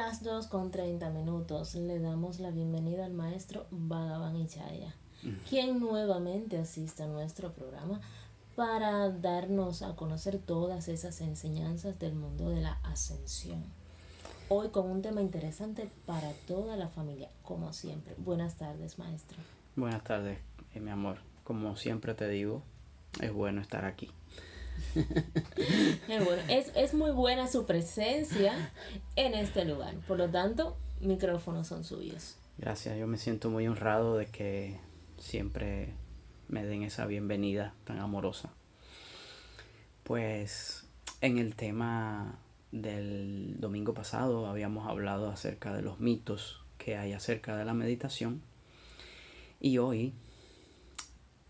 las 2:30. Le damos la bienvenida al maestro Bhagavan Ichaya, quien nuevamente asiste a nuestro programa para darnos a conocer todas esas enseñanzas del mundo de la ascensión. Hoy con un tema interesante para toda la familia, como siempre. Buenas tardes, maestro. Buenas tardes, mi amor. Como siempre te digo, es bueno estar aquí. Bueno, es muy buena su presencia en este lugar. Por lo tanto, micrófonos son suyos. Gracias, yo me siento muy honrado de que siempre me den esa bienvenida tan amorosa. Pues en el tema del domingo pasado habíamos hablado acerca de los mitos que hay acerca de la meditación y hoy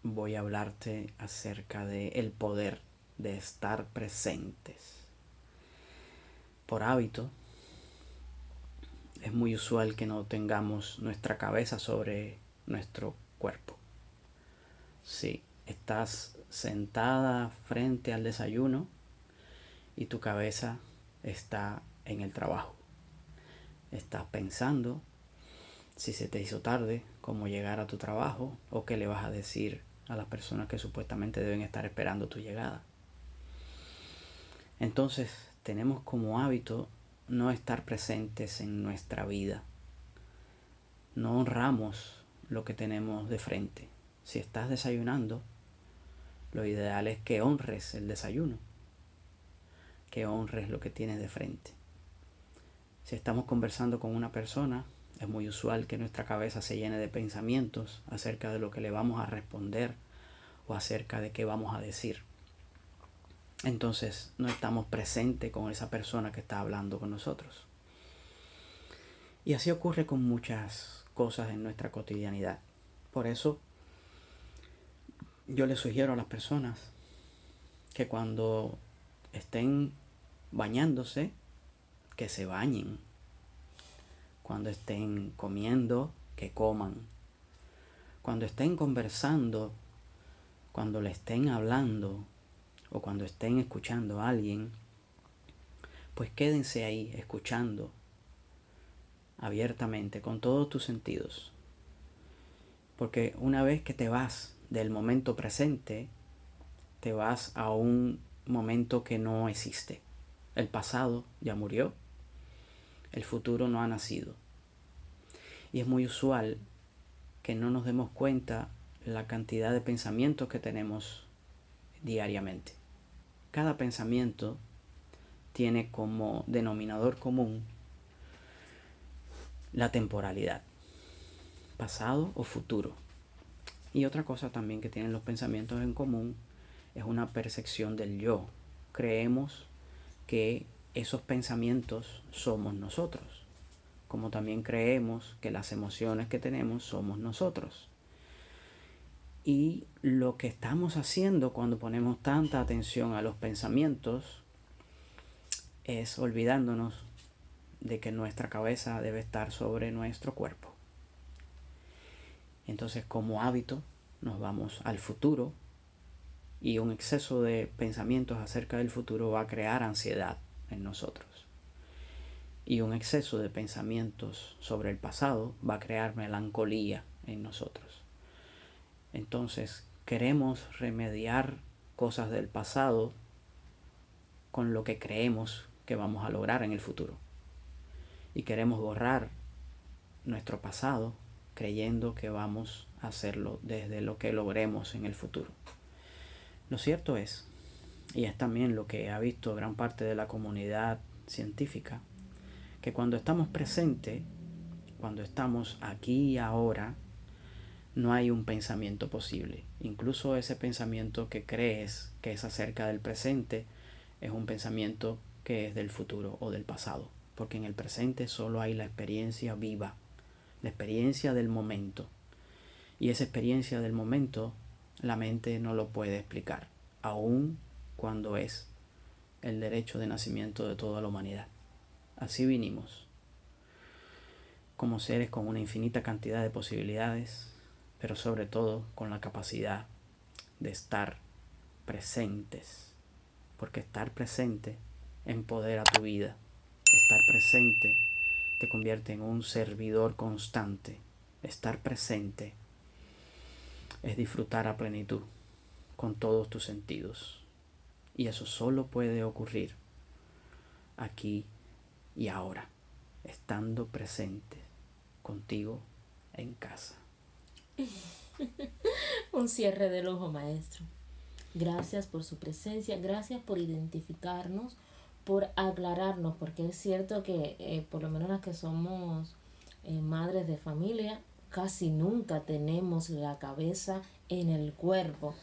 voy a hablarte acerca de el poder de estar presentes. Por hábito, es muy usual que no tengamos nuestra cabeza sobre nuestro cuerpo. Si estás sentada frente al desayuno y tu cabeza está en el trabajo. Estás pensando si se te hizo tarde, cómo llegar a tu trabajo o qué le vas a decir a las personas que supuestamente deben estar esperando tu llegada. Entonces, tenemos como hábito no estar presentes en nuestra vida. No honramos lo que tenemos de frente. Si estás desayunando, lo ideal es que honres el desayuno, que honres lo que tienes de frente. Si estamos conversando con una persona, es muy usual que nuestra cabeza se llene de pensamientos acerca de lo que le vamos a responder o acerca de qué vamos a decir. Entonces no estamos presentes con esa persona que está hablando con nosotros. Y así ocurre con muchas cosas en nuestra cotidianidad. Por eso yo les sugiero a las personas que cuando estén bañándose, que se bañen. Cuando estén comiendo, que coman. Cuando estén conversando, cuando le estén hablando o cuando estén escuchando a alguien, pues quédense ahí escuchando abiertamente con todos tus sentidos. Porque una vez que te vas del momento presente, te vas a un momento que no existe. El pasado ya murió, el futuro no ha nacido. Y es muy usual que no nos demos cuenta la cantidad de pensamientos que tenemos diariamente. Cada pensamiento tiene como denominador común la temporalidad, pasado o futuro. Y otra cosa también que tienen los pensamientos en común es una percepción del yo. Creemos que esos pensamientos somos nosotros, como también creemos que las emociones que tenemos somos nosotros. Y lo que estamos haciendo cuando ponemos tanta atención a los pensamientos es olvidándonos de que nuestra cabeza debe estar sobre nuestro cuerpo. Entonces, como hábito, nos vamos al futuro y un exceso de pensamientos acerca del futuro va a crear ansiedad en nosotros. Y un exceso de pensamientos sobre el pasado va a crear melancolía en nosotros. Entonces, queremos remediar cosas del pasado con lo que creemos que vamos a lograr en el futuro. Y queremos borrar nuestro pasado creyendo que vamos a hacerlo desde lo que logremos en el futuro. Lo cierto es, y es también lo que ha visto gran parte de la comunidad científica, que cuando estamos presentes, cuando estamos aquí y ahora, no hay un pensamiento posible. Incluso ese pensamiento que crees que es acerca del presente es un pensamiento que es del futuro o del pasado, porque en el presente solo hay la experiencia viva, la experiencia del momento. Y esa experiencia del momento la mente no lo puede explicar, aun cuando es el derecho de nacimiento de toda la humanidad. Así vinimos, como seres con una infinita cantidad de posibilidades, pero sobre todo con la capacidad de estar presentes, porque estar presente empodera tu vida. Estar presente te convierte en un servidor constante. Estar presente es disfrutar a plenitud con todos tus sentidos. Y eso solo puede ocurrir aquí y ahora, estando presente contigo en casa. Un cierre de lujo, maestro. Gracias por su presencia, gracias por identificarnos, por aclararnos, porque es cierto que por lo menos las que somos madres de familia, casi nunca tenemos la cabeza en el cuerpo.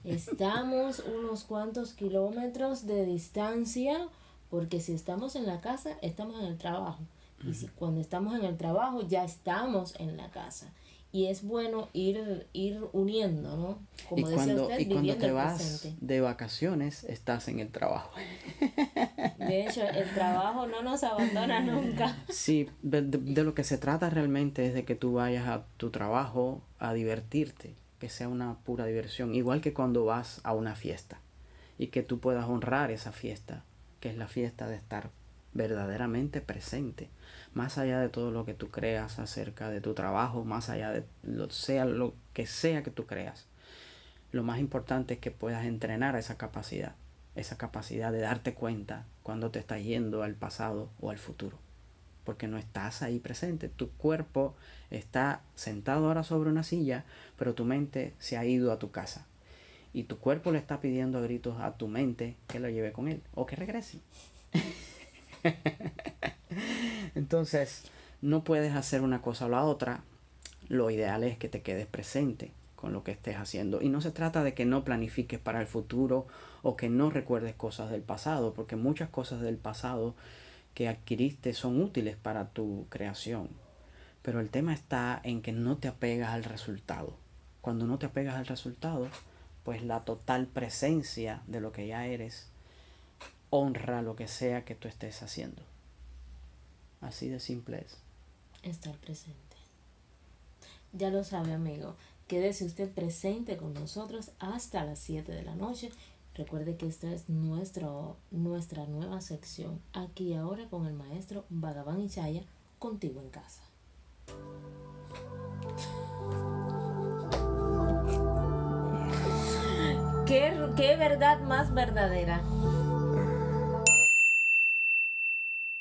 Estamos unos cuantos kilómetros de distancia, porque si estamos en la casa, estamos en el trabajo. Y si cuando estamos en el trabajo, ya estamos en la casa. Y es bueno ir uniendo, ¿no? Como decía usted, y cuando te viviendo el vas presente. de vacaciones, estás en el trabajo. De hecho, el trabajo no nos abandona nunca. Sí, de lo que se trata realmente es de que tú vayas a tu trabajo a divertirte, que sea una pura diversión, igual que cuando vas a una fiesta y que tú puedas honrar esa fiesta, que es la fiesta de estar verdaderamente presente, más allá de todo lo que tú creas acerca de tu trabajo, más allá de lo que sea que tú creas. Lo más importante es que puedas entrenar esa capacidad de darte cuenta cuando te estás yendo al pasado o al futuro, porque no estás ahí presente. Tu cuerpo está sentado ahora sobre una silla, pero tu mente se ha ido a tu casa. Y tu cuerpo le está pidiendo a gritos a tu mente que lo lleve con él o que regrese. Entonces, no puedes hacer una cosa o la otra. Lo ideal es que te quedes presente con lo que estés haciendo. Y no se trata de que no planifiques para el futuro o que no recuerdes cosas del pasado, porque muchas cosas del pasado que adquiriste son útiles para tu creación. Pero el tema está en que no te apegas al resultado. Cuando no te apegas al resultado, pues la total presencia de lo que ya eres honra lo que sea que tú estés haciendo. Así de simple es. Estar presente. Ya lo sabe, amigo. Quédese usted presente con nosotros hasta las 7 de la noche. Recuerde que esta es nuestra nueva sección, aquí y ahora con el maestro Bhagavan Ichaya, contigo en casa. ¿Qué verdad más verdadera?